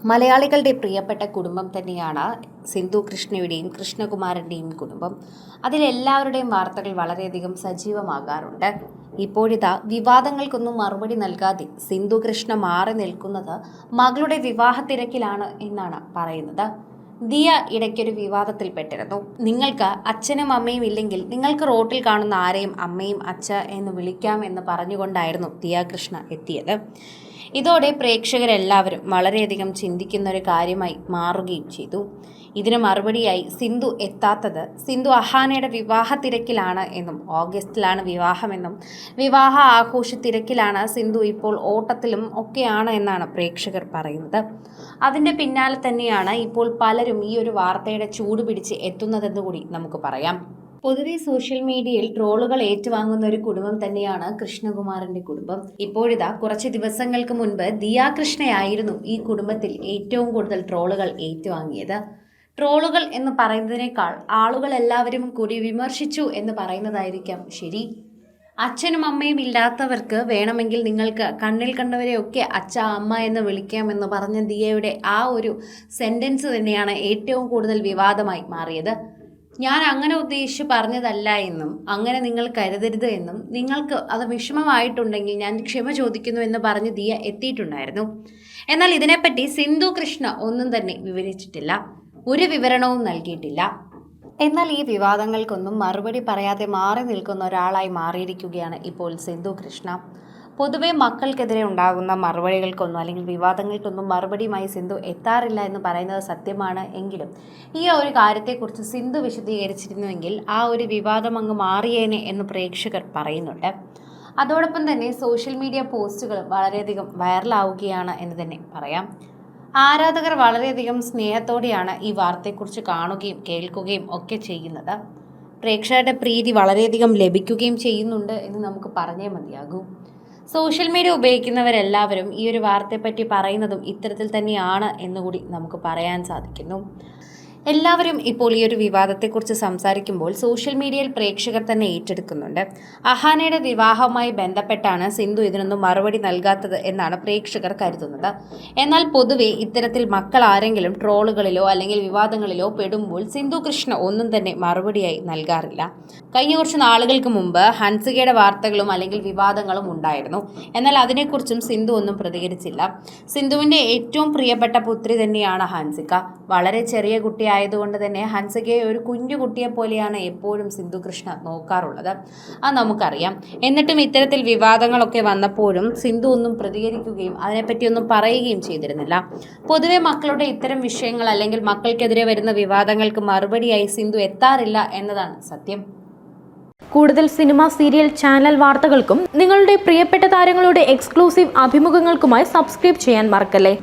മലയാളികളുടെ പ്രിയപ്പെട്ട കുടുംബം തന്നെയാണ് സിന്ധു കൃഷ്ണയുടെയും കൃഷ്ണകുമാരൻ്റെയും കുടുംബം. അതിലെല്ലാവരുടെയും വാർത്തകൾ വളരെയധികം സജീവമാകാറുണ്ട്. ഇപ്പോഴിതാ വിവാദങ്ങൾക്കൊന്നും മറുപടി നൽകാതെ സിന്ധു കൃഷ്ണ മാറി നിൽക്കുന്നത് മകളുടെ വിവാഹ തിരക്കിലാണ് എന്നാണ് പറയുന്നത്. ദിയ ഇടയ്ക്കൊരു വിവാദത്തിൽപ്പെട്ടിരുന്നു. നിങ്ങൾക്ക് അച്ഛനും അമ്മയും ഇല്ലെങ്കിൽ നിങ്ങൾക്ക് റോട്ടിൽ കാണുന്ന ആരെയും അമ്മയും അച്ഛ എന്ന് വിളിക്കാം എന്ന് പറഞ്ഞുകൊണ്ടായിരുന്നു ദിയ കൃഷ്ണ എത്തിയത്. ഇതോടെ പ്രേക്ഷകരെല്ലാവരും വളരെയധികം ചിന്തിക്കുന്ന ഒരു കാര്യമായി മാറുകയും ചെയ്തു. ഇതിന് മറുപടിയായി സിന്ധു എത്താത്തത് സിന്ധു അഹാനയുടെ വിവാഹ തിരക്കിലാണ് എന്നും ഓഗസ്റ്റിലാണ് വിവാഹമെന്നും വിവാഹ ആഘോഷ തിരക്കിലാണ് സിന്ധു ഇപ്പോൾ ഓട്ടത്തിലും ഒക്കെയാണ് എന്നാണ് പ്രേക്ഷകർ പറയുന്നത്. അതിൻ്റെ പിന്നാലെ തന്നെയാണ് ഇപ്പോൾ പലരും ഈ ഒരു വാർത്തയുടെ ചൂട് പിടിച്ച് എത്തുന്നതെന്ന് കൂടി നമുക്ക് പറയാം. പൊതുവെ സോഷ്യൽ മീഡിയയിൽ ട്രോളുകൾ ഏറ്റുവാങ്ങുന്ന ഒരു കുടുംബം തന്നെയാണ് കൃഷ്ണകുമാറിന്റെ കുടുംബം. ഇപ്പോഴിതാ കുറച്ച് ദിവസങ്ങൾക്ക് മുൻപ് ദിയ കൃഷ്ണയായിരുന്നു ഈ കുടുംബത്തിൽ ഏറ്റവും കൂടുതൽ ട്രോളുകൾ ഏറ്റുവാങ്ങിയത്. ട്രോളുകൾ എന്ന് പറയുന്നതിനേക്കാൾ ആളുകൾ എല്ലാവരും കൂടി വിമർശിച്ചു എന്ന് പറയുന്നതായിരിക്കാം ശരി. അച്ഛനും അമ്മയും ഇല്ലാത്തവർക്ക് വേണമെങ്കിൽ നിങ്ങൾക്ക് കണ്ണിൽ കണ്ടവരെയൊക്കെ അച്ഛ അമ്മ എന്ന് വിളിക്കാമെന്ന് പറഞ്ഞ ദിയയുടെ ആ ഒരു സെന്റൻസ് തന്നെയാണ് ഏറ്റവും കൂടുതൽ വിവാദമായി മാറിയത്. ഞാൻ അങ്ങനെ ഉദ്ദേശിച്ച് പറഞ്ഞതല്ല എന്നും അങ്ങനെ നിങ്ങൾ കരുതരുത് എന്നും നിങ്ങൾക്ക് അത് വിഷമമായിട്ടുണ്ടെങ്കിൽ ഞാൻ ക്ഷമ ചോദിക്കുന്നു എന്ന് പറഞ്ഞ് ദിയ എത്തിയിട്ടുണ്ടായിരുന്നു. എന്നാൽ ഇതിനെപ്പറ്റി സിന്ധു കൃഷ്ണ ഒന്നും തന്നെ വിവരിച്ചിട്ടില്ല, ഒരു വിവരണവും നൽകിയിട്ടില്ല. എന്നാൽ ഈ വിവാദങ്ങൾക്കൊന്നും മറുപടി പറയാതെ മാറി നിൽക്കുന്ന ഒരാളായി മാറിയിരിക്കുകയാണ് ഇപ്പോൾ സിന്ധു കൃഷ്ണ. പൊതുവെ മക്കൾക്കെതിരെ ഉണ്ടാകുന്ന മറുപടികൾക്കൊന്നും അല്ലെങ്കിൽ വിവാദങ്ങൾക്കൊന്നും മറുപടിയുമായി സിന്ധു എത്താറില്ല എന്ന് പറയുന്നത് സത്യമാണ്. എങ്കിലും ഈ ഒരു കാര്യത്തെക്കുറിച്ച് സിന്ധു വിശദീകരിച്ചിരുന്നുവെങ്കിൽ ആ ഒരു വിവാദം അങ്ങ് മാറിയേനെ എന്ന് പ്രേക്ഷകർ പറയുന്നുണ്ട്. അതോടൊപ്പം തന്നെ സോഷ്യൽ മീഡിയ പോസ്റ്റുകൾ വളരെയധികം വൈറലാവുകയാണ് എന്ന് തന്നെ പറയാം. ആരാധകർ വളരെയധികം സ്നേഹത്തോടെയാണ് ഈ വാർത്തയെക്കുറിച്ച് കാണുകയും കേൾക്കുകയും ഒക്കെ ചെയ്യുന്നത്. പ്രേക്ഷകരുടെ പ്രീതി വളരെയധികം ലഭിക്കുകയും ചെയ്യുന്നുണ്ട് എന്ന് നമുക്ക് പറഞ്ഞേ മതിയാകൂ. സോഷ്യൽ മീഡിയ ഉപയോഗിക്കുന്നവരെല്ലാവരും ഈ ഒരു വാർത്തയെപ്പറ്റി പറയുന്നതും ഇത്തരത്തിൽ തന്നെയാണ് എന്നുകൂടി നമുക്ക് പറയാൻ സാധിക്കുന്നു. എല്ലാവരും ഇപ്പോൾ ഈ ഒരു വിവാദത്തെക്കുറിച്ച് സംസാരിക്കുമ്പോൾ സോഷ്യൽ മീഡിയയിൽ പ്രേക്ഷകർ തന്നെ ഏറ്റെടുക്കുന്നുണ്ട്. അഹാനയുടെ വിവാഹവുമായി ബന്ധപ്പെട്ടാണ് സിന്ധു ഇതിനൊന്നും മറുപടി നൽകാത്തത് എന്നാണ് പ്രേക്ഷകർ കരുതുന്നത്. എന്നാൽ പൊതുവെ ഇത്തരത്തിൽ മക്കൾ ആരെങ്കിലും ട്രോളുകളിലോ അല്ലെങ്കിൽ വിവാദങ്ങളിലോ പെടുമ്പോൾ സിന്ധു കൃഷ്ണ ഒന്നും തന്നെ മറുപടിയായി നൽകാറില്ല. കഴിഞ്ഞ കുറച്ച് നാളുകൾക്ക് മുമ്പ് ഹൻസികയുടെ വാർത്തകളും അല്ലെങ്കിൽ വിവാദങ്ങളും ഉണ്ടായിരുന്നു. എന്നാൽ അതിനെക്കുറിച്ചും സിന്ധു ഒന്നും പ്രതികരിച്ചില്ല. സിന്ധുവിൻ്റെ ഏറ്റവും പ്രിയപ്പെട്ട പുത്രി തന്നെയാണ് ഹൻസിക. വളരെ ചെറിയ ആയതുകൊണ്ട് തന്നെ ഹൻസികയെ ഒരു കുഞ്ഞു കുട്ടിയെ പോലെയാണ് എപ്പോഴും സിന്ധു കൃഷ്ണ നോക്കാറുള്ളത്. അത് നമുക്കറിയാം. എന്നിട്ടും ഇത്തരത്തിൽ വിവാദങ്ങളൊക്കെ വന്നപ്പോഴും സിന്ധു ഒന്നും പ്രതികരിക്കുകയും അതിനെപ്പറ്റിയൊന്നും പറയുകയും ചെയ്തിരുന്നില്ല. പൊതുവെ മക്കളുടെ ഇത്തരം വിഷയങ്ങൾ അല്ലെങ്കിൽ മക്കൾക്കെതിരെ വരുന്ന വിവാദങ്ങൾക്ക് മറുപടിയായി സിന്ധു എത്താറില്ല എന്നതാണ് സത്യം. കൂടുതൽ സിനിമ, സീരിയൽ, ചാനൽ വാർത്തകൾക്കും നിങ്ങളുടെ പ്രിയപ്പെട്ട താരങ്ങളുടെ എക്സ്ക്ലൂസീവ് അഭിമുഖങ്ങൾക്കുമായി സബ്സ്ക്രൈബ് ചെയ്യാൻ മറക്കല്ലേ.